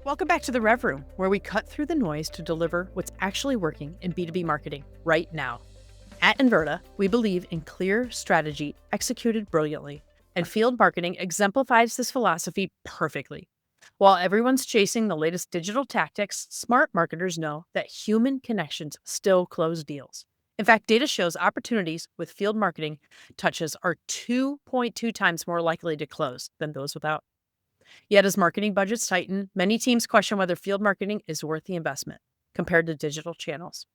Welcome back to the RevRoom, where we cut through the noise to deliver what's actually working in B2B marketing right now. At Inverta, we believe in clear strategy executed brilliantly, and field marketing exemplifies this philosophy perfectly. While everyone's chasing the latest digital tactics, smart marketers know that human connections still close deals. In fact, data shows opportunities with field marketing touches are 2.2 times more likely to close than those without. Yet, as marketing budgets tighten, many teams question whether field marketing is worth the investment compared to digital channels.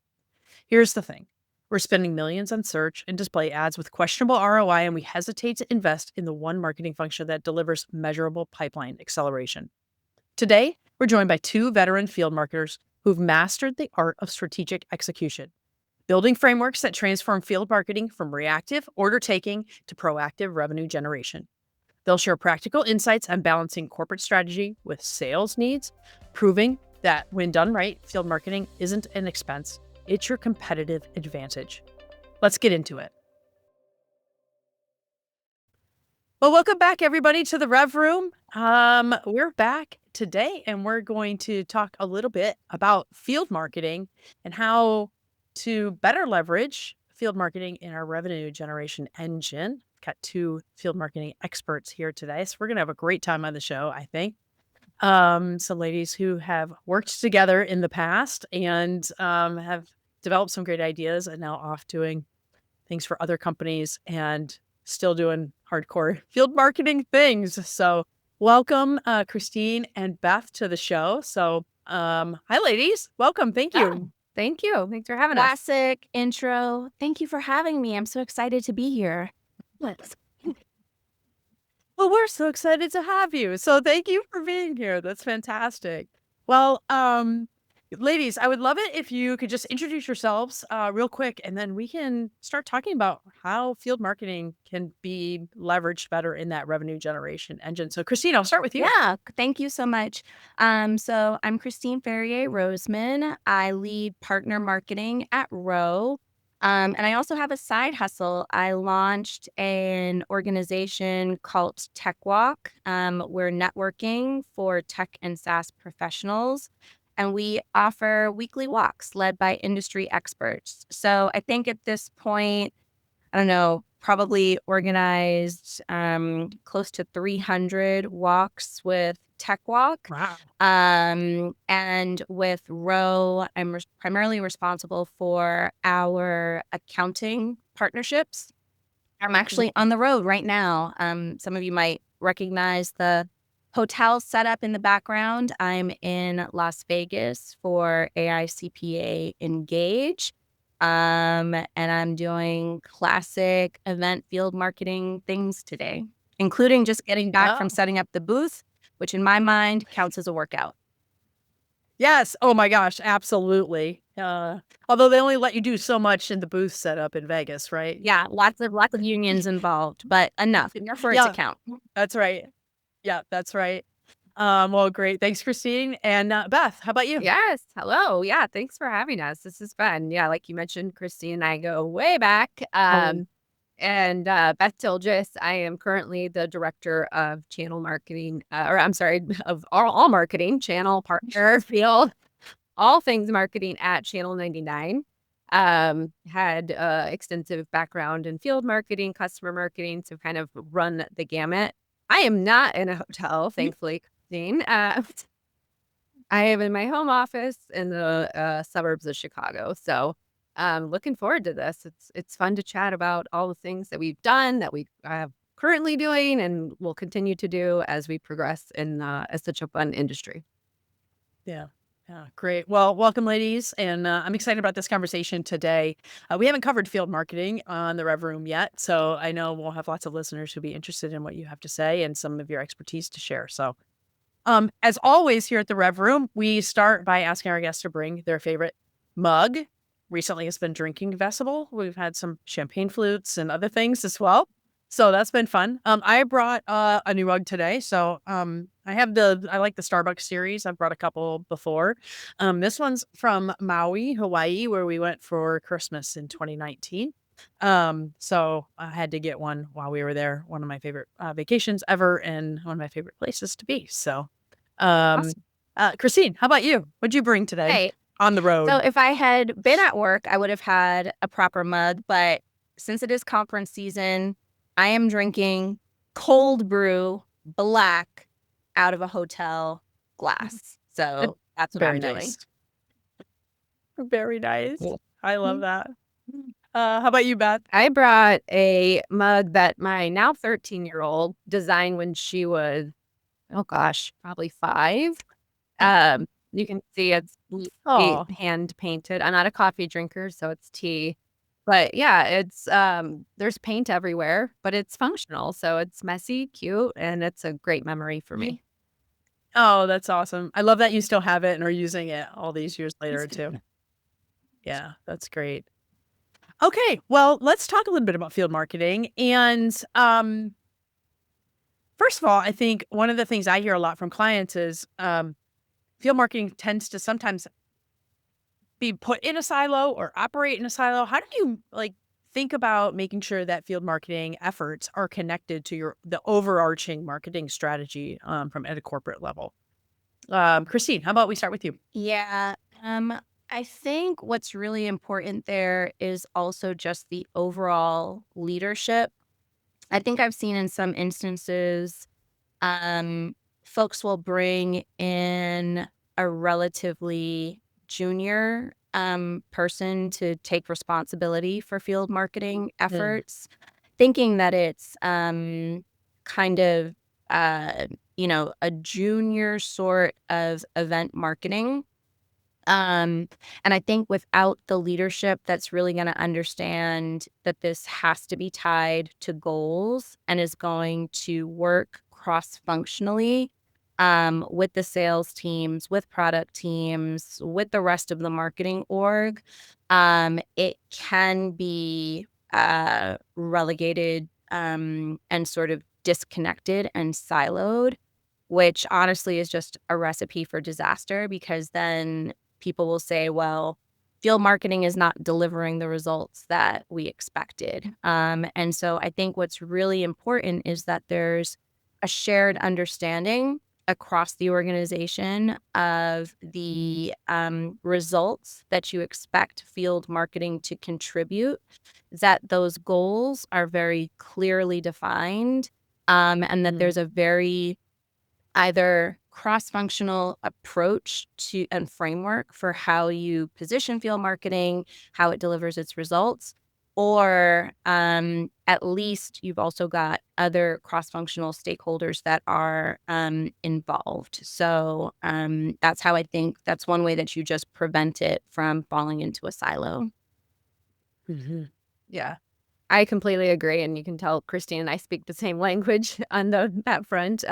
Here's the thing: we're spending millions on search and display ads with questionable ROI, and we hesitate to invest in the one marketing function that delivers measurable pipeline acceleration. Today, we're joined by two veteran field marketers who've mastered the art of strategic execution, building frameworks that transform field marketing from reactive order taking to proactive revenue generation. They'll share practical insights on balancing corporate strategy with sales needs, proving that when done right, field marketing isn't an expense, it's your competitive advantage. Let's get into it. Well, welcome back, everybody, to the Rev Room. We're back today, and we're going to talk a little bit about field marketing and how to better leverage field marketing in our revenue generation engine. Got two field marketing experts here today, so we're going to have a great time on the show, I think. Some ladies who have worked together in the past and have developed some great ideas and now off doing things for other companies and still doing hardcore field marketing things. So welcome, Christine and Beth, to the show. So hi, ladies. Welcome. Thank you. Oh, thank you. Thanks for having us. Classic intro. Thank you for having me. I'm so excited to be here. Let's. Well, we're so excited to have you. So thank you for being here. That's fantastic. Well, ladies, I would love it if you could just introduce yourselves real quick, and then we can start talking about how field marketing can be leveraged better in that revenue generation engine. So Christine, I'll start with you. Yeah, thank you so much. So I'm Christine Ferrier-Roseman. I lead partner marketing at Row. And I also have a side hustle. I launched an organization called Tech Walk. We're networking for tech and SaaS professionals, and we offer weekly walks led by industry experts. So I think at this point, I don't know, probably organized close to 300 walks with Tech Walk. Wow. And with Row, I'm primarily responsible for our accounting partnerships. I'm actually on the road right now. Some of you might recognize the hotel setup in the background. I'm in Las Vegas for AICPA Engage. And I'm doing classic event field marketing things today, including just getting back from setting up the booth, which in my mind counts as a workout. Yes. Oh my gosh. Absolutely. Although they only let you do so much in the booth setup in Vegas, right? Yeah, lots of unions involved, but enough for it to count. That's right. Yeah, that's right. Well, great. Thanks, Christine. And Beth, how about you? Yes. Hello. Yeah. Thanks for having us. This is fun. Yeah. Like you mentioned, Christine and I go way back. And Beth Tilgis, I am currently the director of channel marketing, of all marketing, channel partner field, all things marketing at Channel 99. Had extensive background in field marketing, customer marketing, so kind of run the gamut. I am not in a hotel, thankfully, Christine. I am in my home office in the suburbs of Chicago. So looking forward to this. It's fun to chat about all the things that we've done, that we are currently doing, and will continue to do as we progress in as such a fun industry. Yeah. Yeah, great. Well, welcome, ladies. And I'm excited about this conversation today. We haven't covered field marketing on the Rev Room yet, so I know we'll have lots of listeners who'll be interested in what you have to say and some of your expertise to share. So as always here at the Rev Room, we start by asking our guests to bring their favorite mug. Recently, it's been drinking vessel. We've had some champagne flutes and other things as well. So that's been fun. I brought a new mug today. So I like the Starbucks series. I've brought a couple before. This one's from Maui, Hawaii, where we went for Christmas in 2019. So I had to get one while we were there. One of my favorite vacations ever, and one of my favorite places to be. So Awesome. Christine, how about you? What'd you bring today Hey, on the road? so if I had been at work, I would have had a proper mug. But since it is conference season, I am drinking cold brew black out of a hotel glass. So that's what Very I'm doing. nice. Very nice. Cool. I love that. How about you, Beth? I brought a mug that my now 13-year-old designed when she was, oh gosh, probably 5. You can see it's Oh, hand painted. I'm not a coffee drinker, so it's tea. But yeah, it's there's paint everywhere, but it's functional. So it's messy, cute, and it's a great memory for me. oh, that's awesome. I love that you still have it and are using it all these years later too. Yeah, that's great. Okay, well, let's talk a little bit about field marketing. And first of all, I think one of the things I hear a lot from clients is field marketing tends to sometimes be put in a silo or operate in a silo. How do you think about making sure that field marketing efforts are connected to the overarching marketing strategy from at a corporate level? Christine, how about we start with you? Yeah. I think what's really important there is also just the overall leadership. I think I've seen in some instances, um, folks will bring in a relatively junior person to take responsibility for field marketing efforts, thinking that it's kind of a junior sort of event marketing. And I think without the leadership that's really going to understand that this has to be tied to goals and is going to work cross-functionally with the sales teams, with product teams, with the rest of the marketing org, it can be relegated and sort of disconnected and siloed, which honestly is just a recipe for disaster because then people will say, well, field marketing is not delivering the results that we expected. And so I think what's really important is that there's a shared understanding across the organization of the results that you expect field marketing to contribute, that those goals are very clearly defined, and that there's a very either cross-functional approach to and framework for how you position field marketing, how it delivers its results, or at least you've also got other cross-functional stakeholders that are involved. So that's how I think that's one way that you just prevent it from falling into a silo. Yeah. I completely agree, and you can tell Christine and I speak the same language on that front.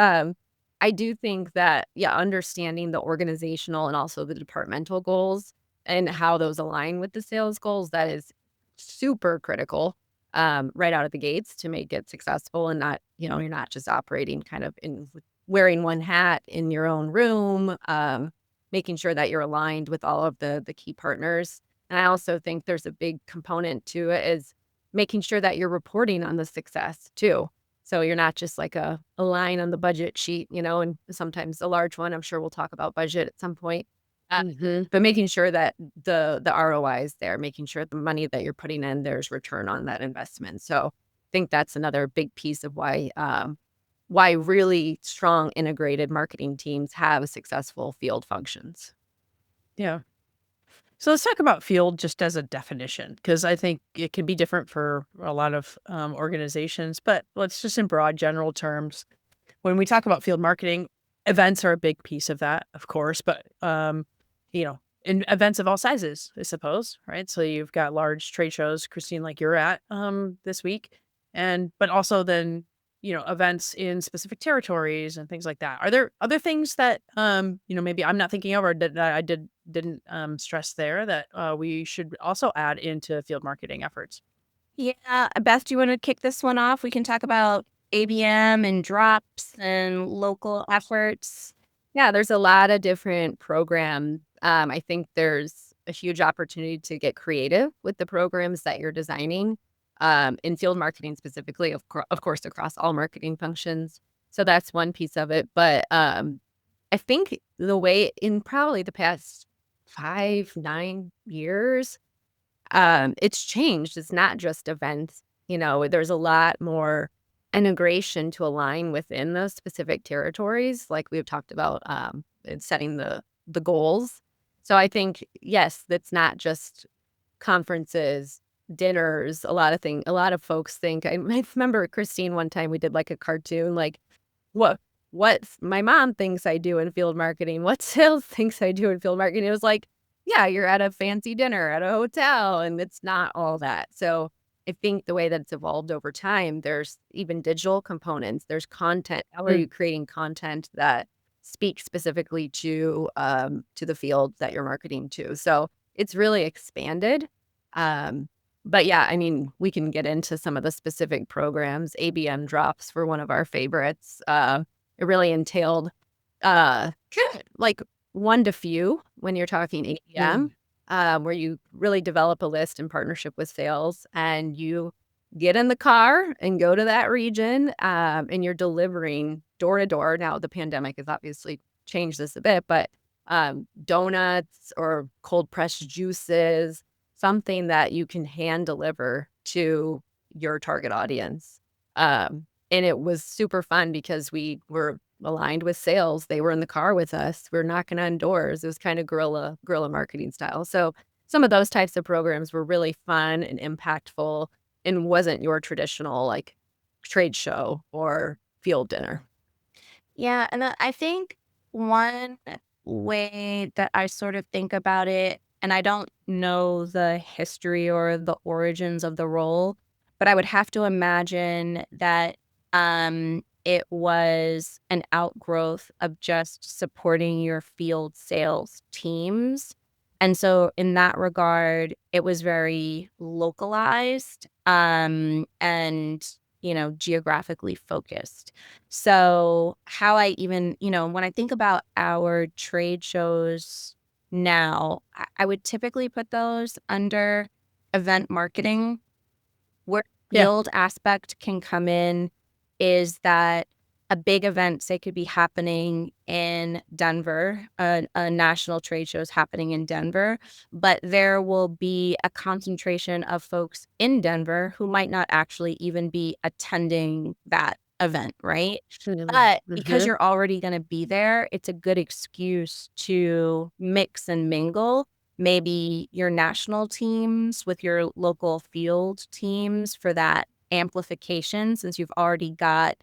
I do think that, yeah, understanding the organizational and also the departmental goals and how those align with the sales goals, that is super critical, right out of the gates to make it successful and not, you're not just operating kind of in wearing one hat in your own room, making sure that you're aligned with all of the key partners. And I also think there's a big component to it is making sure that you're reporting on the success too. So you're not just like a line on the budget sheet, and sometimes a large one. I'm sure we'll talk about budget at some point. But making sure that the ROI is there, making sure the money that you're putting in, there's return on that investment. So I think that's another big piece of why really strong integrated marketing teams have successful field functions. Yeah. So let's talk about field just as a definition, because I think it can be different for a lot of organizations. But let's just in broad general terms, when we talk about field marketing, events are a big piece of that, of course. But in events of all sizes, I suppose, right? So you've got large trade shows, Christine, like you're at this week, but also then events in specific territories and things like that. Are there other things that maybe I'm not thinking of or that I didn't stress there that we should also add into field marketing efforts? Yeah, Beth, do you want to kick this one off? We can talk about ABM and drops and local efforts. Yeah, there's a lot of different programs. I think there's a huge opportunity to get creative with the programs that you're designing, in field marketing specifically, of course, across all marketing functions. So that's one piece of it. But I think the way in probably the past 5, 9 years, it's changed. It's not just events. There's a lot more integration to align within those specific territories, like we've talked about, in setting the goals. So I think, yes, that's not just conferences, dinners, a lot of things. A lot of folks think. I remember Christine one time we did like a cartoon, like what what my mom thinks I do in field marketing, what sales thinks I do in field marketing. It was like, yeah, you're at a fancy dinner at a hotel, and it's not all that. So I think the way that it's evolved over time, there's even digital components, there's content. How are you creating content that speaks specifically to the field that you're marketing to? So it's really expanded. But yeah, I mean, we can get into some of the specific programs. ABM drops were one of our favorites. It really entailed like one to few when you're talking ABM, where you really develop a list in partnership with sales, and you get in the car and go to that region, and you're delivering door to door. Now, the pandemic has obviously changed this a bit, but donuts or cold pressed juices, something that you can hand deliver to your target audience. And it was super fun because we were aligned with sales. They were in the car with us. We are knocking on doors. It was kind of guerrilla marketing style. So some of those types of programs were really fun and impactful, and wasn't your traditional like trade show or field dinner. Yeah, and I think one way that I sort of think about it, and I don't know the history or the origins of the role, but I would have to imagine that it was an outgrowth of just supporting your field sales teams. And so in that regard, it was very localized, and geographically focused. So how I even, when I think about our trade shows now, I would typically put those under event marketing. Where Yeah. field aspect can come in is that a big event, say, could be happening in Denver, a national trade show is happening in Denver, but there will be a concentration of folks in Denver who might not actually even be attending that event, right? But because you're already going to be there, it's a good excuse to mix and mingle maybe your national teams with your local field teams for that amplification, since you've got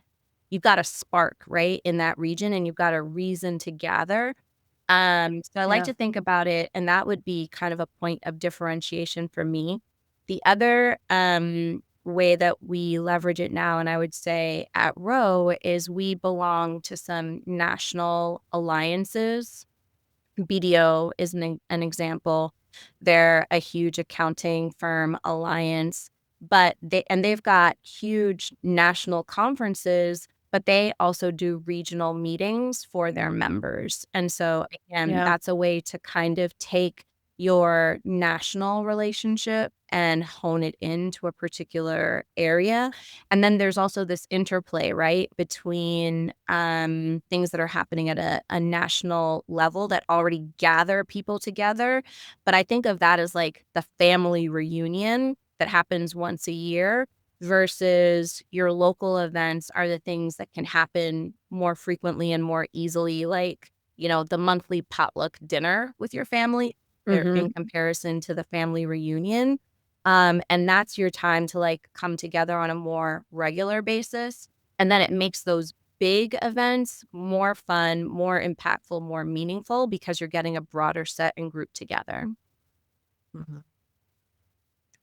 a spark, right, in that region, and you've got a reason to gather. So I like Yeah. to think about it, and that would be kind of a point of differentiation for me. The other way that we leverage it now, and I would say at Row, is we belong to some national alliances. BDO is an example. They're a huge accounting firm alliance, but they've got huge national conferences, but they also do regional meetings for their members. And so again, Yeah. that's a way to kind of take your national relationship and hone it into a particular area. And then there's also this interplay, right, between things that are happening at a national level that already gather people together. But I think of that as like the family reunion that happens once a year versus your local events are the things that can happen more frequently and more easily, like, the monthly potluck dinner with your family in comparison to the family reunion. And that's your time to like come together on a more regular basis. And then it makes those big events more fun, more impactful, more meaningful because you're getting a broader set and group together.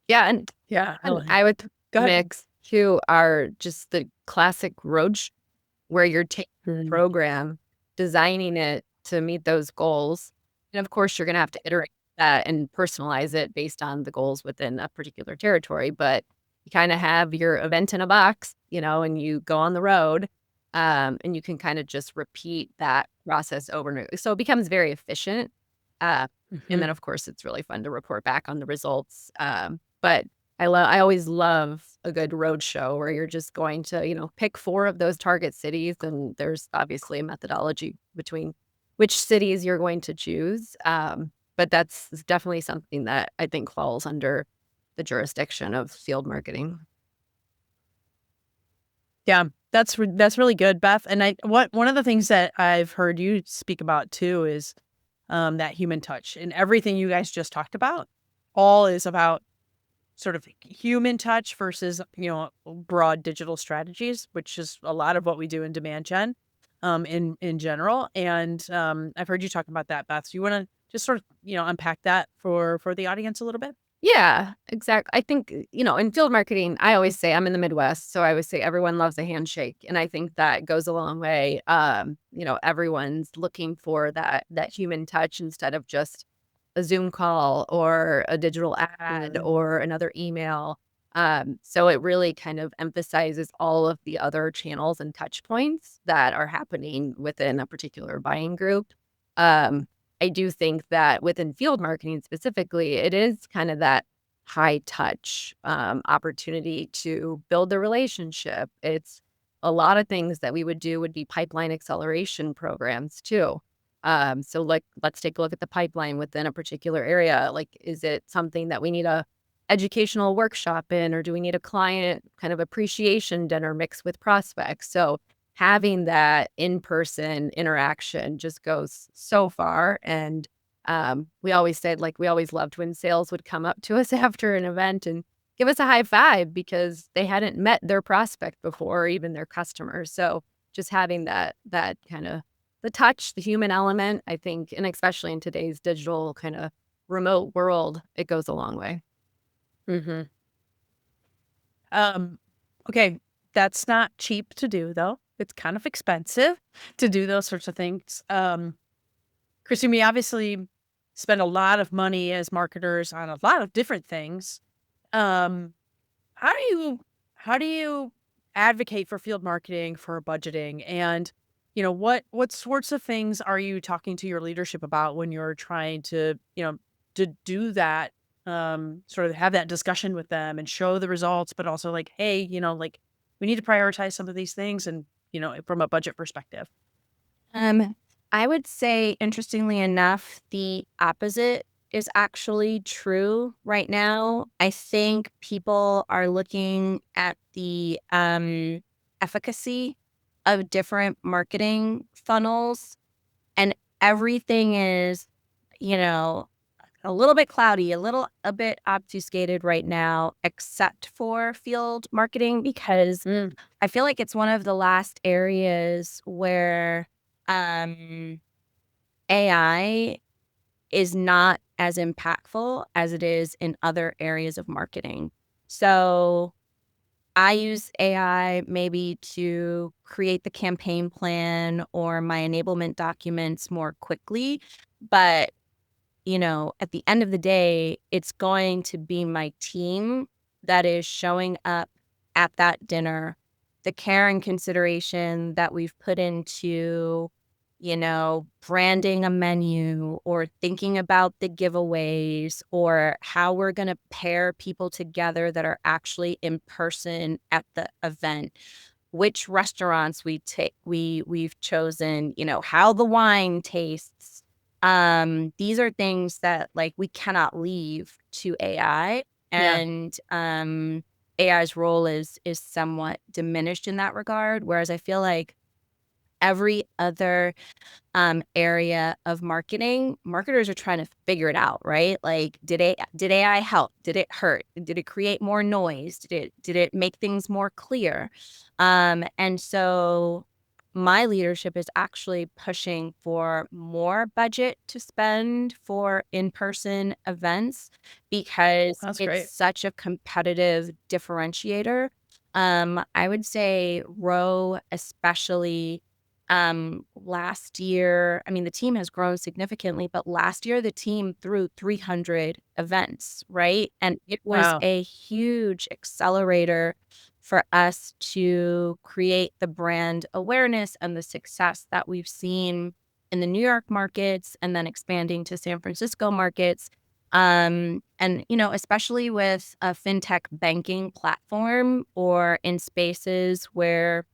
Yeah, and Yeah. I would Go ahead. mix too are just the classic where you're taking the program, designing it to meet those goals. And of course, you're going to have to iterate that and personalize it based on the goals within a particular territory. But you kind of have your event in a box, and you go on the road, and you can kind of just repeat that process over and over. So it becomes very efficient. And then, of course, it's really fun to report back on the results. But I always love a good road show where you're just going to, pick 4 of those target cities, and there's obviously a methodology between which cities you're going to choose. But that's definitely something that I think falls under the jurisdiction of field marketing. Yeah, that's really good, Beth. And one of the things that I've heard you speak about too is that human touch. And everything you guys just talked about, all is about sort of human touch versus broad digital strategies, which is a lot of what we do in demand gen, in general. And I've heard you talk about that, Beth. So you want to just sort of unpack that for the audience a little bit? Yeah, exactly. I think, in field marketing, I always say I'm in the Midwest, so I always say everyone loves a handshake, and I think that goes a long way. Everyone's looking for that human touch instead of just a Zoom call or a digital ad or another email. So it really kind of emphasizes all of the other channels and touch points that are happening within a particular buying group. Um, I do think that within field marketing specifically, it is kind of that high touch opportunity to build the relationship. It's a lot of things that we would do would be pipeline acceleration programs too. So like, let's take a look at the pipeline within a particular area. Like, is it something that we need a educational workshop in, or do we need a client kind of appreciation dinner mixed with prospects? So having that in-person interaction just goes so far. And we always said, like, we always loved when sales would come up to us after an event and give us a high five because they hadn't met their prospect before, or even their customers. So just having that kind of the touch, the human element, I think, and especially in today's digital kind of remote world, it goes a long way. Mm-hmm. Okay, that's not cheap to do, though. It's kind of expensive to do those sorts of things. Christine, we obviously spend a lot of money as marketers on a lot of different things. Um, how do you advocate for field marketing, for budgeting, and what sorts of things are you talking to your leadership about when you're trying to to do that, sort of have that discussion with them and show the results, but also like, hey, like we need to prioritize some of these things, and from a budget perspective. I would say, interestingly enough, the opposite is actually true right now. I think people are looking at the efficacy of different marketing funnels, and everything is, you know, a little bit cloudy, a bit obfuscated right now, except for field marketing, because I feel like it's one of the last areas where AI is not as impactful as it is in other areas of marketing. So I use AI maybe to create the campaign plan or my enablement documents more quickly. But, at the end of the day, it's going to be my team that is showing up at that dinner, the care and consideration that we've put into branding a menu or thinking about the giveaways or how we're going to pair people together that are actually in person at the event, which restaurants we've chosen, how the wine tastes. These are things that like we cannot leave to AI, Yeah. and AI's role is somewhat diminished in that regard, whereas I feel like every other area of marketing, marketers are trying to figure it out, right? Like, did AI help? Did it hurt? Did it create more noise? Did it make things more clear? And so my leadership is actually pushing for more budget to spend for in-person events because That's it's great. such a competitive differentiator. I would say Row, especially last year, I mean, the team has grown significantly, but last year the team threw 300 events, right? And it was Wow. a huge accelerator for us to create the brand awareness and the success that we've seen in the New York markets and then expanding to San Francisco markets. And, especially with a fintech banking platform or in spaces where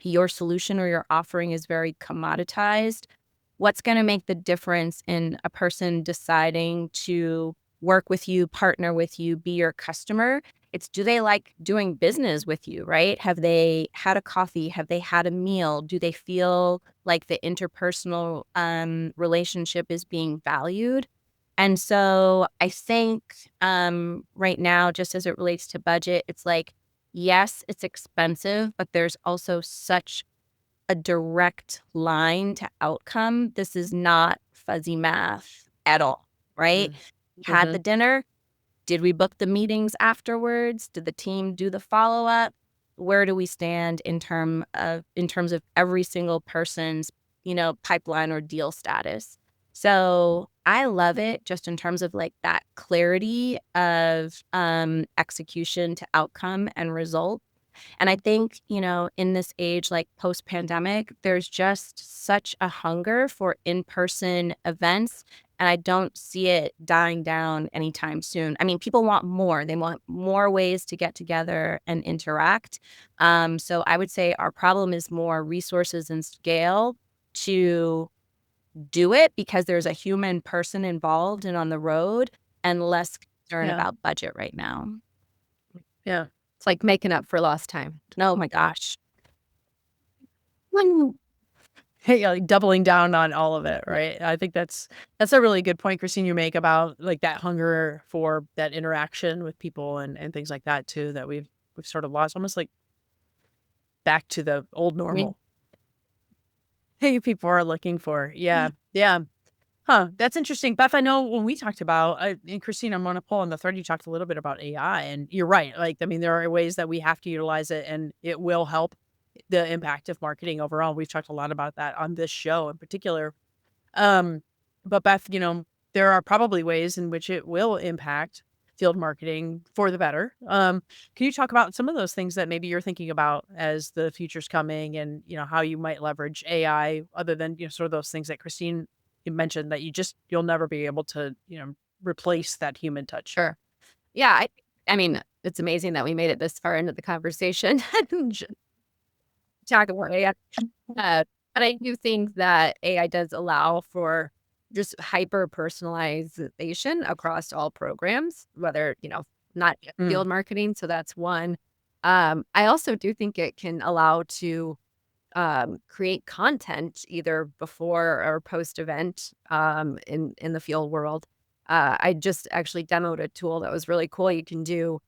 your solution or your offering is very commoditized, what's going to make the difference in a person deciding to work with you, partner with you, be your customer? It's, do they like doing business with you, right? Have they had a coffee? Have they had a meal? Do they feel like the interpersonal relationship is being valued? And so I think right now, just as it relates to budget, it's like, yes, it's expensive, but there's also such a direct line to outcome. This is not fuzzy math at all, right? We had the dinner. Did we book the meetings afterwards? Did the team do the follow-up? Where do we stand in terms of every single person's, pipeline or deal status? So I love it just in terms of like that clarity of execution to outcome and result. And I think, in this age, like post-pandemic, there's just such a hunger for in-person events. And I don't see it dying down anytime soon. I mean, people want more. They want more ways to get together and interact. So I would say our problem is more resources and scale to do it because there's a human person involved and on the road, and less concern Yeah. about budget right now. Yeah. It's like making up for lost time. Oh my gosh. Hey, like doubling down on all of it, right? I think that's a really good point, Christine, you make about like that hunger for that interaction with people and things like that too, that we've sort of lost, almost like back to the old normal. Hey, people are looking for. Yeah. Yeah. Huh. That's interesting. Beth, I know when we talked about, and Christine, I'm going to pull on the thread. You talked a little bit about AI, and you're right. Like, I mean, there are ways that we have to utilize it, and it will help the impact of marketing overall. We've talked a lot about that on this show in particular. But Beth, there are probably ways in which it will impact field marketing for the better. Can you talk about some of those things that maybe you're thinking about as the future's coming, and how you might leverage AI other than sort of those things that Christine you mentioned that you'll never be able to replace that human touch. Sure. Yeah. I mean, it's amazing that we made it this far into the conversation. Talk about AI. But I do think that AI does allow for just hyper personalization across all programs, whether, not field marketing. So that's one. I also do think it can allow to create content either before or post event in the field world. I just actually demoed a tool that was really cool. You can do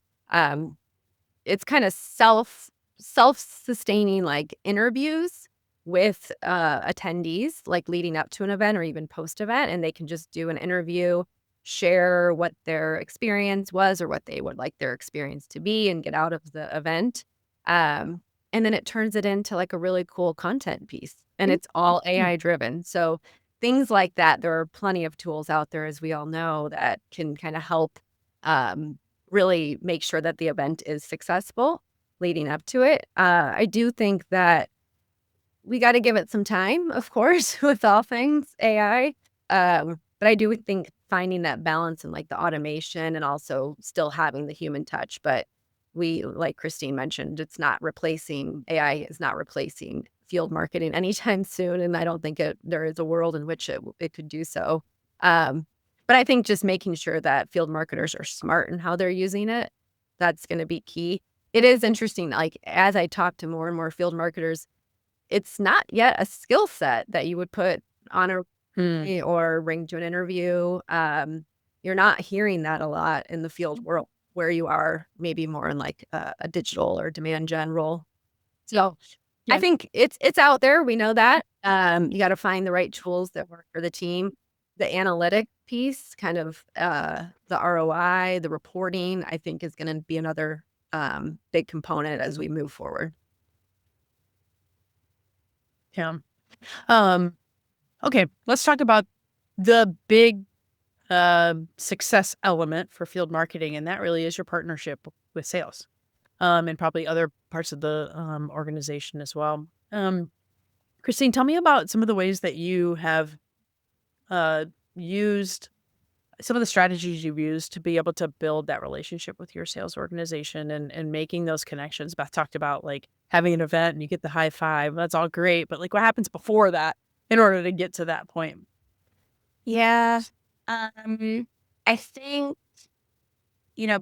it's kind of self-sustaining like interviews with attendees, like leading up to an event or even post event, and they can just do an interview, share what their experience was or what they would like their experience to be, and get out of the event. And then it turns it into like a really cool content piece, and it's all AI driven. So things like that, there are plenty of tools out there, as we all know, that can kind of help really make sure that the event is successful leading up to it. I do think that we got to give it some time, of course, with all things AI. But I do think finding that balance and like the automation and also still having the human touch. But like Christine mentioned, AI is not replacing field marketing anytime soon. And I don't think there is a world in which it could do so. But I think just making sure that field marketers are smart in how they're using it, that's going to be key. It is interesting, like as I talk to more and more field marketers, it's not yet a skill set that you would put on a or bring to an interview. You're not hearing that a lot in the field world, where you are maybe more in like a digital or demand gen role. So I think it's out there. We know that. You got to find the right tools that work for the team. The analytic piece, kind of the ROI, the reporting, I think is going to be another big component as we move forward. Yeah. Okay, let's talk about the big success element for field marketing, and that really is your partnership with sales, and probably other parts of the organization as well. Christine, tell me about some of the ways that you have used some of the strategies you've used to be able to build that relationship with your sales organization and making those connections. Beth talked about like having an event and you get the high five. That's all great. But like what happens before that? in order to get to that point? Yeah. I think,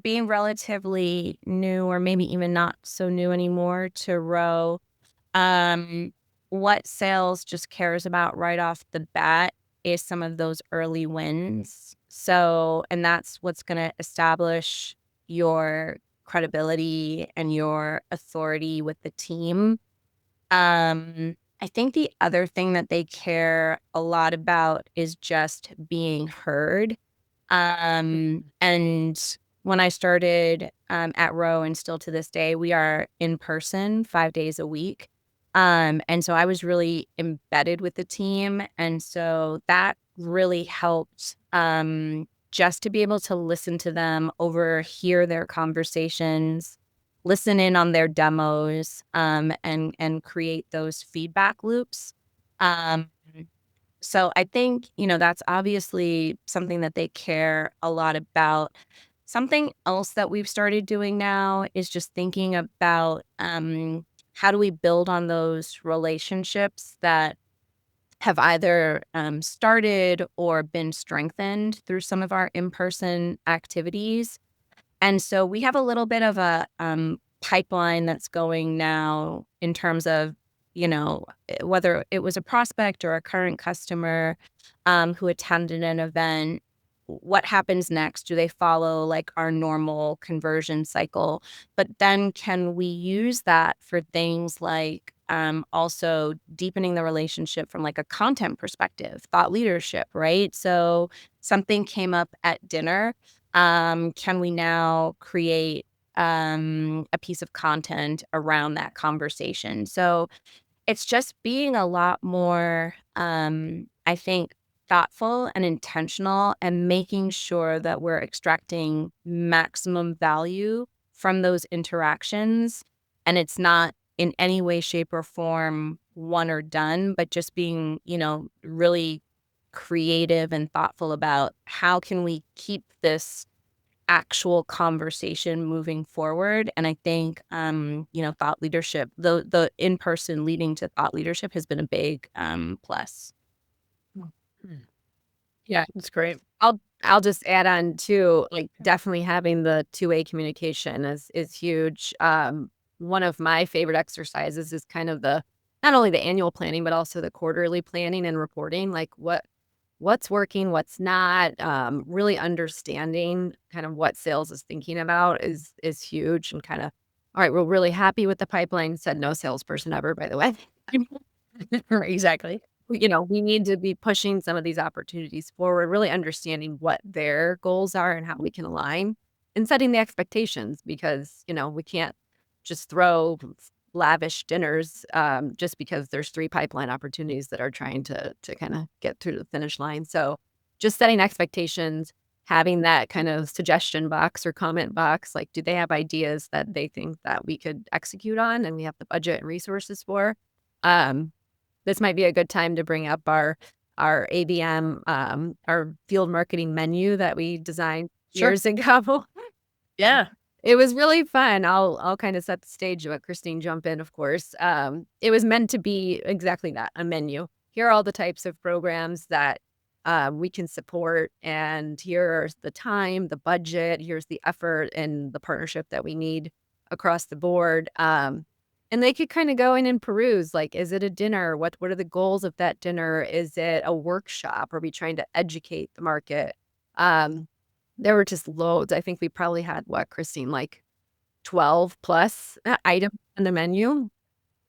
being relatively new or maybe even not so new anymore to Row, um, what sales just cares about right off the bat is some of those early wins. So, and that's what's going to establish your credibility and your authority with the team. I think the other thing that they care a lot about is just being heard. And when I started at Row and still to this day, we are in person 5 days a week. And so I was really embedded with the team. And so that really helped just to be able to listen to them, overhear their conversations, listen in on their demos, and create those feedback loops. Um, so I think, that's obviously something that they care a lot about. Something else that we've started doing now is just thinking about how do we build on those relationships that have either started or been strengthened through some of our in-person activities. And so we have a little bit of a pipeline that's going now in terms of, whether it was a prospect or a current customer who attended an event. What happens next? Do they follow like our normal conversion cycle? But then can we use that for things like also deepening the relationship from like a content perspective, thought leadership, right? So something came up at dinner. Can we now create a piece of content around that conversation? So it's just being a lot more, I think, thoughtful and intentional and making sure that we're extracting maximum value from those interactions. And it's not in any way, shape, or form one or done, but just being, really creative and thoughtful about how can we keep this actual conversation moving forward. And I think, thought leadership, the in-person leading to thought leadership has been a big plus. Yeah. That's great. I'll just add on too, like definitely having the two-way communication is huge. One of my favorite exercises is kind of the not only the annual planning, but also the quarterly planning and reporting, like what's working, what's not. Really understanding kind of what sales is thinking about is huge and kind of, all right, we're really happy with the pipeline. Said no salesperson ever, by the way. Exactly. We need to be pushing some of these opportunities forward, really understanding what their goals are and how we can align and setting the expectations because, we can't just throw lavish dinners just because there's 3 pipeline opportunities that are trying to kind of get through the finish line. So just setting expectations, having that kind of suggestion box or comment box, like, do they have ideas that they think that we could execute on and we have the budget and resources for? This might be a good time to bring up our ABM, our field marketing menu that we designed Sure. years ago. Yeah. It was really fun. I'll kind of set the stage, let Christine jump in, of course. It was meant to be exactly that, a menu. Here are all the types of programs that we can support, and here's the time, the budget, here's the effort, and the partnership that we need across the board. And they could kind of go in and peruse, like, is it a dinner? What are the goals of that dinner? Is it a workshop? Are we trying to educate the market? There were just loads. I think we probably had, what, Christine, like 12 plus items on the menu.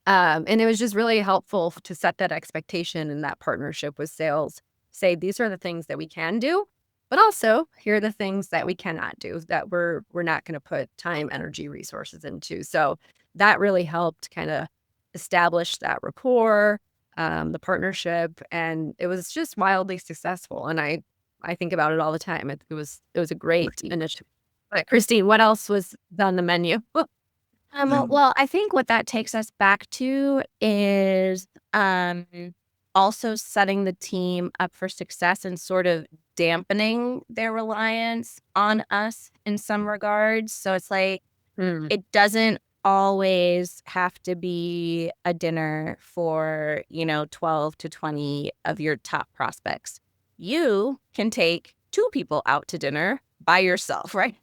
And it was just really helpful to set that expectation and that partnership with sales. Say, these are the things that we can do, but also here are the things that we cannot do that we're not going to put time, energy, resources into. So that really helped kind of establish that rapport, the partnership, and it was just wildly successful. And I think about it all the time. It was a great initiative. But Christine, what else was on the menu? Well, I think what that takes us back to is also setting the team up for success and sort of dampening their reliance on us in some regards. So it's like Mm. it doesn't always have to be a dinner for, 12 to 20 of your top prospects. You can take 2 people out to dinner by yourself, right?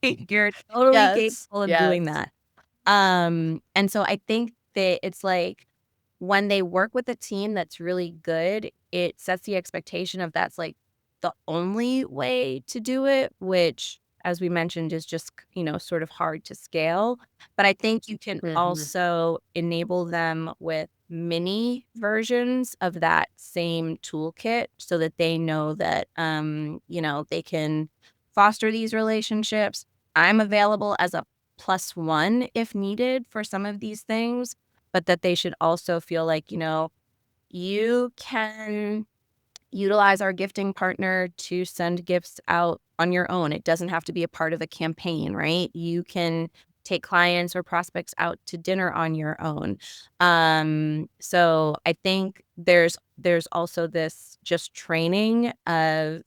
You're totally Yes. capable of Yes. doing that. And so I think that it's like when they work with a team that's really good, it sets the expectation of that's like the only way to do it, which, as we mentioned, is just, sort of hard to scale. But I think you can Mhm. also enable them with mini versions of that same toolkit so that they know that, they can foster these relationships. I'm available as a plus one if needed for some of these things, but that they should also feel like, you can utilize our gifting partner to send gifts out on your own. It doesn't have to be a part of a campaign, right? You can take clients or prospects out to dinner on your own. So I think there's also this just training of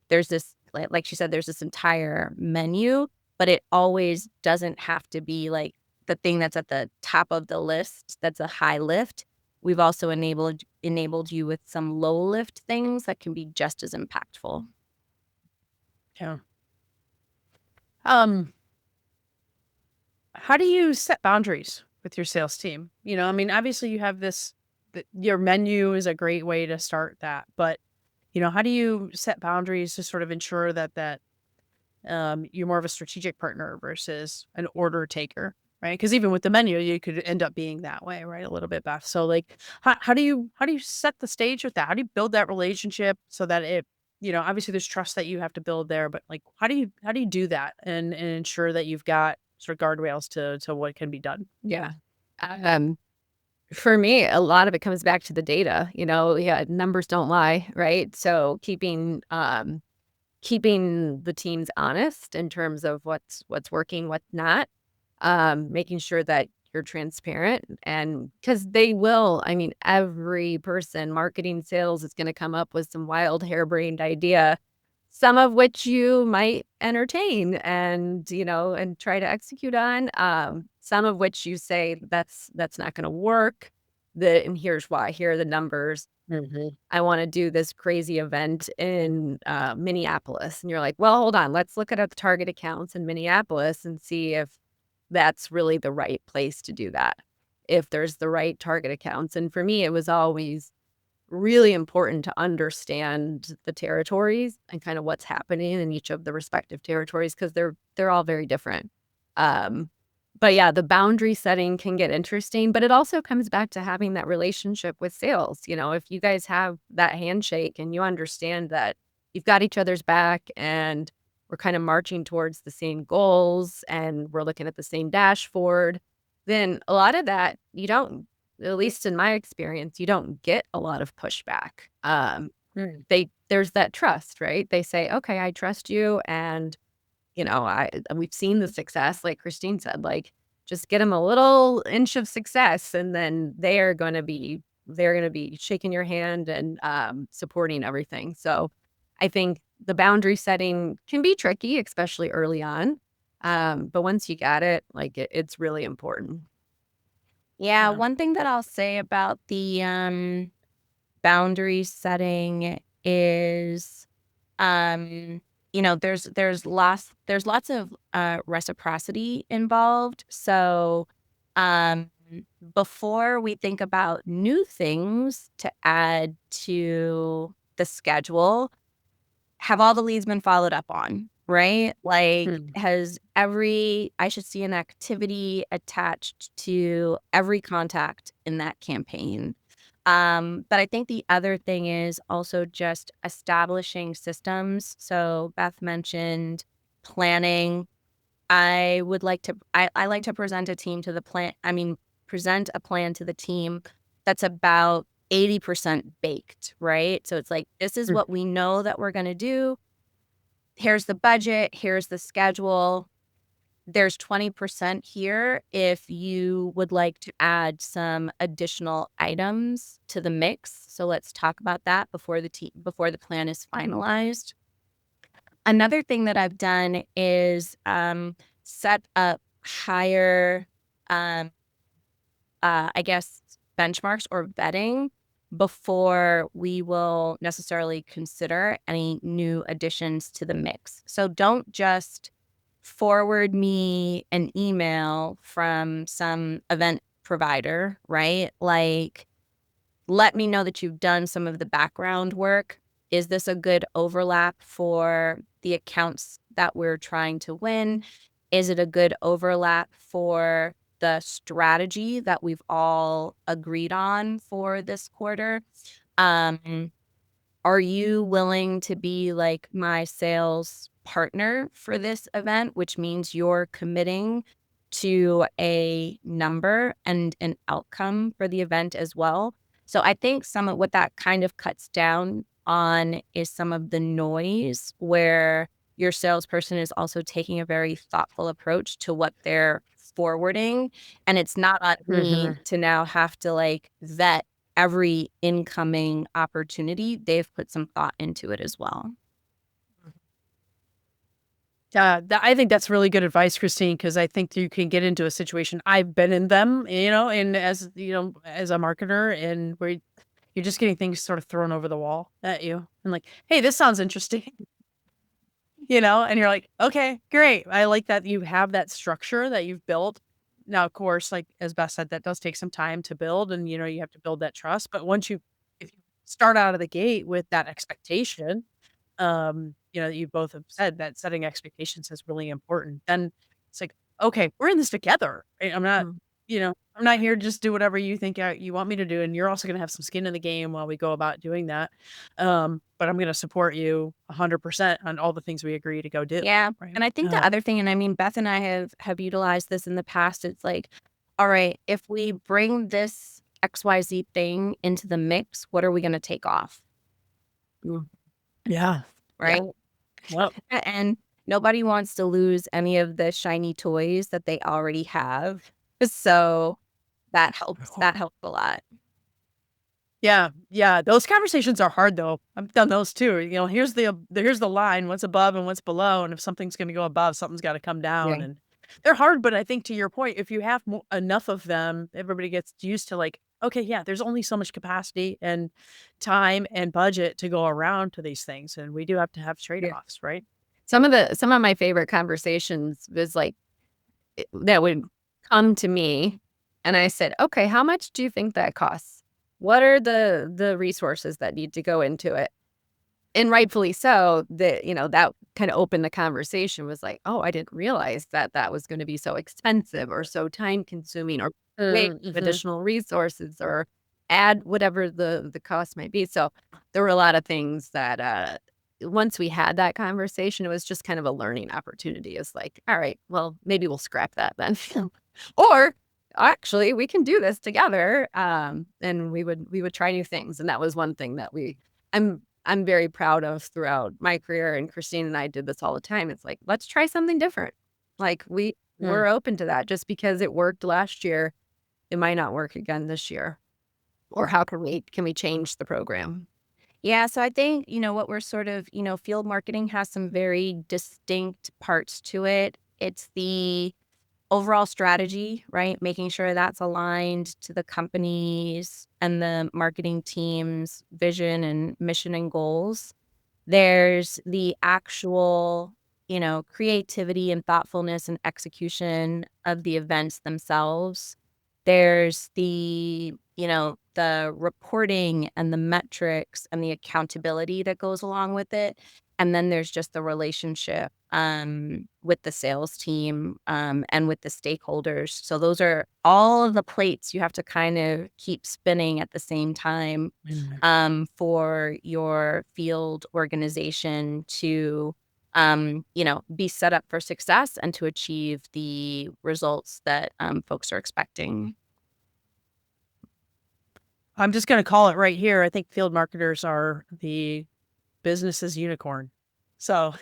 there's this like she said, there's this entire menu, but it always doesn't have to be like the thing that's at the top of the list that's a high lift. We've also enabled you with some low lift things that can be just as impactful. Yeah. Um, how do you set boundaries with your sales team? I mean, obviously you have your menu is a great way to start that, but how do you set boundaries to sort of ensure that you're more of a strategic partner versus an order taker, right? Because even with the menu, you could end up being that way, right? A little bit, Beth. So, like, how do you set the stage with that? How do you build that relationship so that obviously there's trust that you have to build there, but like, how do you do that and ensure that you've got sort of guardrails to what can be done? Yeah. Um, for me, a lot of it comes back to the data, yeah, numbers don't lie, right? So keeping the teams honest in terms of what's working, what's not, making sure that you're transparent and because they will, I mean, every person, marketing, sales is going to come up with some wild harebrained idea, some of which you might entertain and try to execute on, some of which you say that's not going to work. And here's why. Here are the numbers. Mhm. I wanna do this crazy event in, Minneapolis, and you're like, "Well, hold on, let's look at the target accounts in Minneapolis and see if that's really the right place to do that, if there's the right target accounts," and for me, it was always really important to understand the territories and kinda what's happening in each of the respective territories because they 'cause they're all very different. Um, but yeah, the boundary setting can get interesting, but it also comes back to having that relationship with sales, if you guys have that handshake and you understand that you've got each other's back and we're kinda marching towards the same goals and we're looking at the same dashboard, then a lot of that you don't at least in my experience, you don't get a lot of pushback. Mm. There's that trust, right? They say, "Okay, I trust you," and, we've seen the success, like Christine said, like, just get them a little inch of success, and then they're gonna be shaking your hand and, supporting everything. So, I think the boundary setting can be tricky, especially early on, but once you got it, like, it's really important. Yeah, Yeah. one thing that I'll say about the boundary setting is there's lots of reciprocity involved. So um before we think about new things to add to the schedule, have all the leads been followed up on, right? Like, Mm. I should see an activity attached to every contact in that campaign. But I think the other thing is also just establishing systems. So Beth mentioned planning. I like to present a team to the plan. I mean, present a plan to the team that's about 80% baked, right? So it's like, this is Mm. what we know that we're going to do. Here's the budget. Here's the schedule. There's 20% here if you would like to add some additional items to the mix. So let's talk about that before the plan is finalized. Another thing that I've done is set up higher, I guess, benchmarks or vetting before we will necessarily consider any new additions to the mix. So don't just forward me an email from some event provider, right? Like, let me know that you've done some of the background work. Is this a good overlap for the accounts that we're trying to win? Is it a good overlap for the strategy that we've all agreed on for this quarter? Um, are you willing to be like my sales partner for this event, which means you're committing to a number and an outcome for the event as well? So I think some of what that kind of cuts down on is some of the noise where your salesperson is also taking a very thoughtful approach to what they're forwarding. And it's not on me to now have to like vet every incoming opportunity. They've put some thought into it as well. I think that's really good advice, Christine, because I think you can get into a situation. I've been in them, and as as a marketer, and where you're just getting things sort of thrown over the wall at you, and like, hey, this sounds interesting, and you're like, okay, great. I like that you have that structure that you've built. Now, of course, like as Beth said, that does take some time to build, and you have to build that trust. But if you start out of the gate with that expectation, you both have said that setting expectations is really important. Then it's like, okay, we're in this together. Right? I'm not here to just do whatever you think you want me to do. And you're also going to have some skin in the game while we go about doing that. But I'm going to support you 100% on all the things we agree to go do. Yeah. Right? And I think the other thing, and I mean, Beth and I have utilized this in the past. It's like, all right, if we bring this XYZ thing into the mix, what are we going to take off? Yeah. Right. Well, And nobody wants to lose any of the shiny toys that they already have. So that helps. That helps a lot. yeah. Those conversations are hard though. I've done those too. Here's the line, what's above and what's below, and if something's going to go above, something's got to come down. Yeah. And they're hard, but I think to your point, if you have enough of them, everybody gets used to like, okay, yeah, there's only so much capacity and time and budget to go around to these things, and we do have to have trade-offs, right? Some of my favorite conversations was like that would come to me, and I said, "Okay, how much do you think that costs? What are the resources that need to go into it?" And rightfully so, that kind of opened the conversation, was like, "Oh, I didn't realize that that was going to be so expensive or so time consuming or wait additional resources or add whatever the cost might be." So there were a lot of things that once we had that conversation, it was just kind of a learning opportunity. It's like, all right, well, maybe we'll scrap that then. Or actually we can do this together. And we would try new things. And that was one thing that I'm very proud of throughout my career. And Christine and I did this all the time. It's like, let's try something different. Like we're open to that. Just because it worked last year, it might not work again this year. Or how can we change the program? Yeah, so I think, what we're sort of, field marketing has some very distinct parts to it. It's the overall strategy, right? Making sure that's aligned to the company's and the marketing team's vision and mission and goals. There's the actual, creativity and thoughtfulness and execution of the events themselves. There's the reporting and the metrics and the accountability that goes along with it. And then there's just the relationship with the sales team and with the stakeholders. So those are all of the plates you have to kind of keep spinning at the same time for your field organization to be set up for success and to achieve the results that folks are expecting. I'm just going to call it right here. I think field marketers are the business's unicorn. So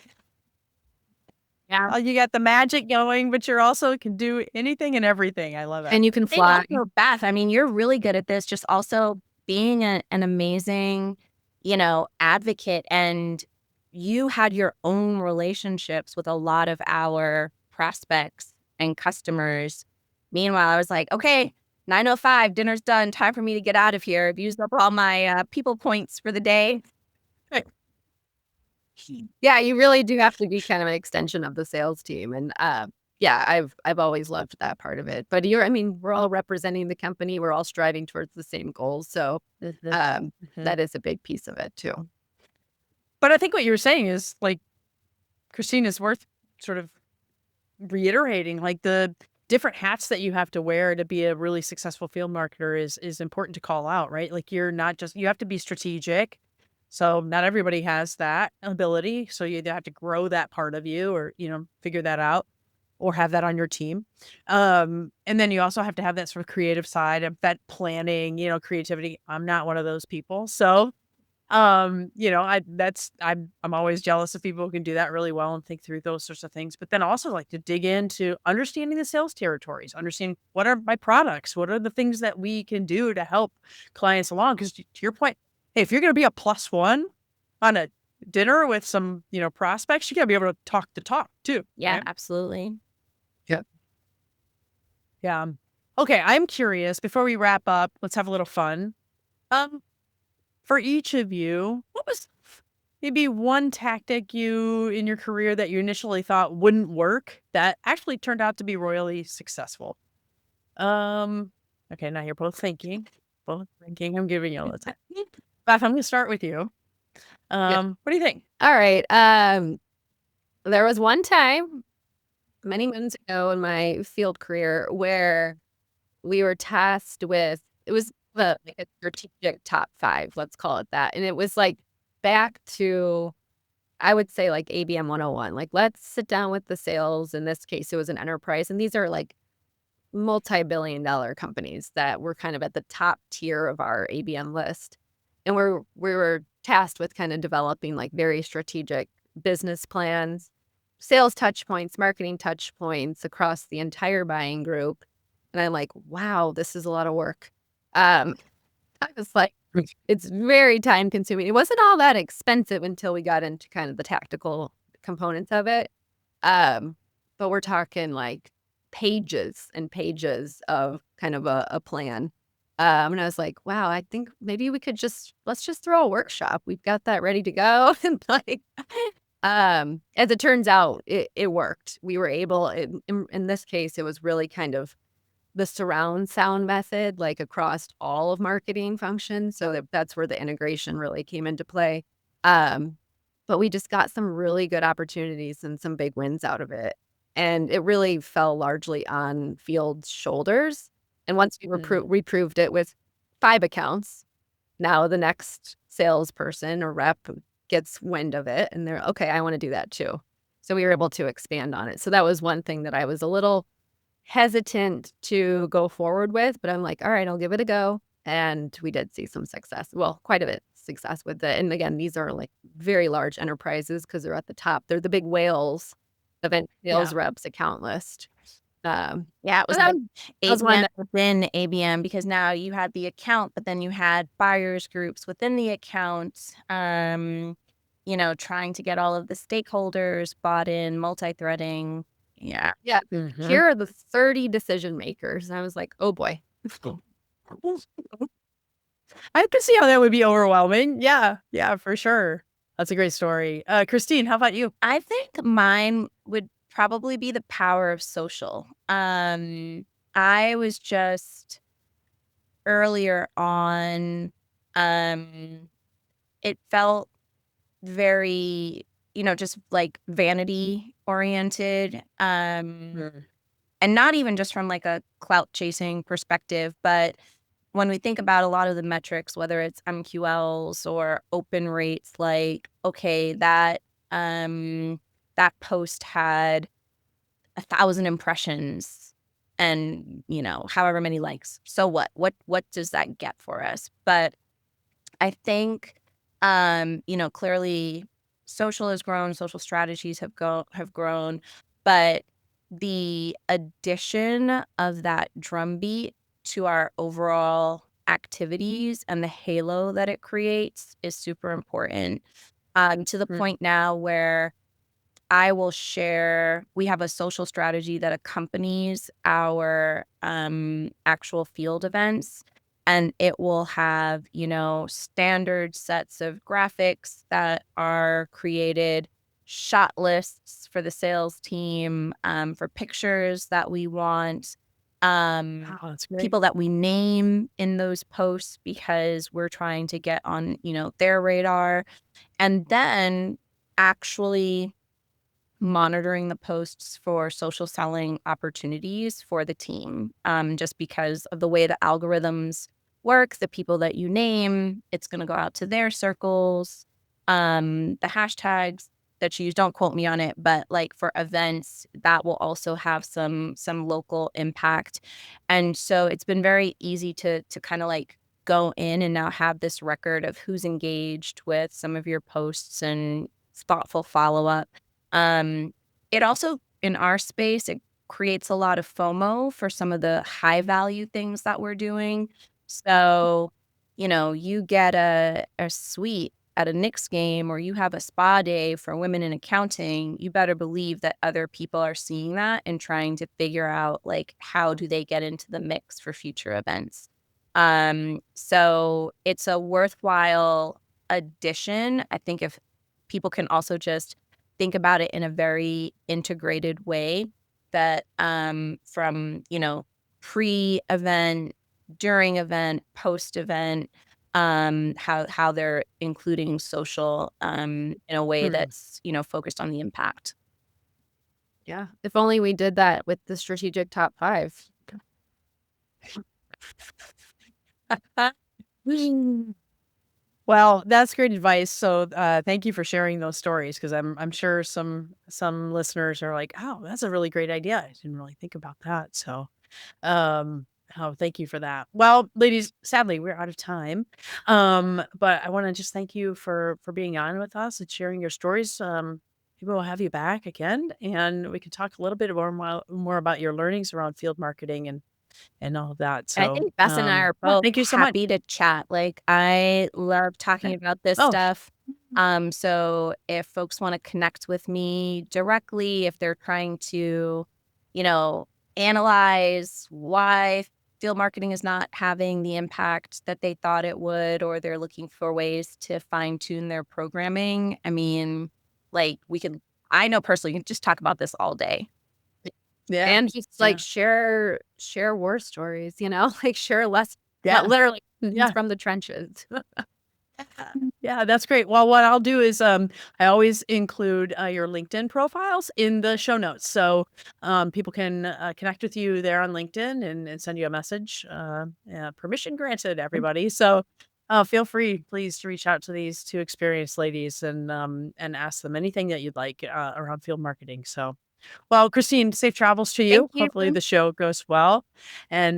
Yeah. you got the magic going, but you're also can do anything and everything. I love it. And you can fly. Also, Beth, I mean, you're really good at this, just also being an amazing, advocate. And you had your own relationships with a lot of our prospects and customers. Meanwhile, I was like, okay, 9:05, dinner's done. Time for me to get out of here. I've used up all my people points for the day. Yeah, you really do have to be kind of an extension of the sales team. And yeah, I've always loved that part of it. But we're all representing the company. We're all striving towards the same goals. So that is a big piece of it too. But I think what you were saying is like, Christine, is worth sort of reiterating, like the different hats that you have to wear to be a really successful field marketer is important to call out, right? Like you're not just, you have to be strategic. So not everybody has that ability. So you either have to grow that part of you or, figure that out or have that on your team. And then you also have to have that sort of creative side of that planning, creativity. I'm not one of those people. So I'm always jealous of people who can do that really well and think through those sorts of things. But then also like to dig into understanding the sales territories, understanding what are my products, what are the things that we can do to help clients along. Because to your point, hey, if you're going to be a +1 on a dinner with some, prospects, you got to be able to talk the talk too. Yeah, right? absolutely. Yeah. Okay, I'm curious. Before we wrap up, let's have a little fun. For each of you, what was maybe one tactic in your career that you initially thought wouldn't work that actually turned out to be royally successful? Okay, now you're both thinking. I'm giving you all the time. Beth, I'm going to start with you. What do you think? All right. There was one time many months ago in my field career where we were tasked with, it was like a strategic top 5, let's call it that. And it was like back to, I would say like ABM 101. Like, let's sit down with the sales. In this case, it was an enterprise. And these are like multi-billion-dollar companies that were kind of at the top tier of our ABM list. And we were tasked with kind of developing like very strategic business plans, sales touch points, marketing touch points across the entire buying group. And I'm like, wow, this is a lot of work. I was like, it's very time consuming. It wasn't all that expensive until we got into kind of the tactical components of it. But we're talking like pages and pages of kind of a plan. And I was like, wow, I think maybe we could let's just throw a workshop. We've got that ready to go. And like, as it turns out, it worked. We were able, in this case, it was really kind of the surround sound method, like across all of marketing functions. So that's where the integration really came into play. But we just got some really good opportunities and some big wins out of it. And it really fell largely on Field's shoulders. And once we proved it with 5 accounts, now the next salesperson or rep gets wind of it and they're, okay, I want to do that too. So we were able to expand on it. So that was one thing that I was a little hesitant to go forward with, but I'm like, all right, I'll give it a go. And we did see some success. Well, quite a bit of success with it. And again, these are like very large enterprises because they're at the top. They're the big whales of sales reps account list. It was like ABM within ABM because now you had the account, but then you had buyers groups within the account, trying to get all of the stakeholders bought in, multi-threading. Yeah. Here are the 30 decision makers. And I was like, oh boy. I could see how that would be overwhelming. Yeah, for sure. That's a great story. Christine, how about you? I think mine would probably be the power of social. I was just earlier on, it felt very, just like vanity oriented. And not even just from like a clout chasing perspective, but when we think about a lot of the metrics, whether it's MQLs or open rates, like, okay, that post had 1,000 impressions and, however many likes. So what does that get for us? But I think, clearly social has grown, social strategies have grown, but the addition of that drumbeat to our overall activities and the halo that it creates is super important. To the point now where I will share, we have a social strategy that accompanies our actual field events. And it will have, standard sets of graphics that are created, shot lists for the sales team, for pictures that we want, Wow, that's great. people that we name in those posts because we're trying to get on, their radar. And then actually monitoring the posts for social selling opportunities for the team. Just because of the way the algorithms work, the people that you name, it's going to go out to their circles. The hashtags that you use, don't quote me on it, but like for events, that will also have some local impact. And so it's been very easy to kind of like go in and now have this record of who's engaged with some of your posts and thoughtful follow-up. It also, in our space, it creates a lot of FOMO for some of the high value things that we're doing. So, you get a suite at a Knicks game or you have a spa day for women in accounting, you better believe that other people are seeing that and trying to figure out like how do they get into the mix for future events. So it's a worthwhile addition. I think if people can also just think about it in a very integrated way that from, pre-event, during event, post-event, how they're including social in a way that's, focused on the impact. Yeah. If only we did that with the strategic top 5. Well, that's great advice. So, thank you for sharing those stories because I'm sure some listeners are like, "Oh, that's a really great idea. I didn't really think about that." So, thank you for that. Well, ladies, sadly, we're out of time. But I want to just thank you for being on with us and sharing your stories. Maybe we'll have you back again, and we can talk a little bit more about your learnings around field marketing and all of that. And I So, think Bess and I are both thank you so much. happy to chat. Like, I love talking about this Oh, stuff. So if folks want to connect with me directly, if they're trying to, analyze why field marketing is not having the impact that they thought it would, or they're looking for ways to fine tune their programming, I mean, like I know personally, you can just talk about this all day. yeah. And just like share war stories, like share less, Yeah. literally Yeah. from the trenches. Yeah, that's great. Well, what I'll do is I always include your LinkedIn profiles in the show notes. So people can connect with you there on LinkedIn and send you a message. Permission granted, everybody. So feel free, please, to reach out to these 2 experienced ladies and ask them anything that you'd like around field marketing. So, well, Christine, safe travels to you. Thank you. Hopefully the show goes well. And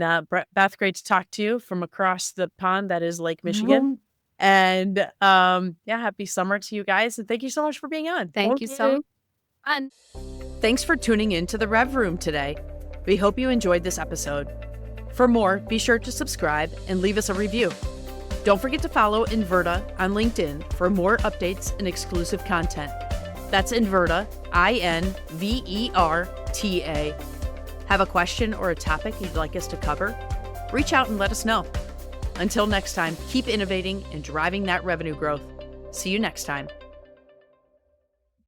Beth, great to talk to you from across the pond that is Lake Michigan. And happy summer to you guys. And thank you so much for being on. Thank you so much. Thanks for tuning in to the RevRoom today. We hope you enjoyed this episode. For more, be sure to subscribe and leave us a review. Don't forget to follow Inverta on LinkedIn for more updates and exclusive content. That's Inverta, INVERTA. Have a question or a topic you'd like us to cover? Reach out and let us know. Until next time, keep innovating and driving that revenue growth. See you next time.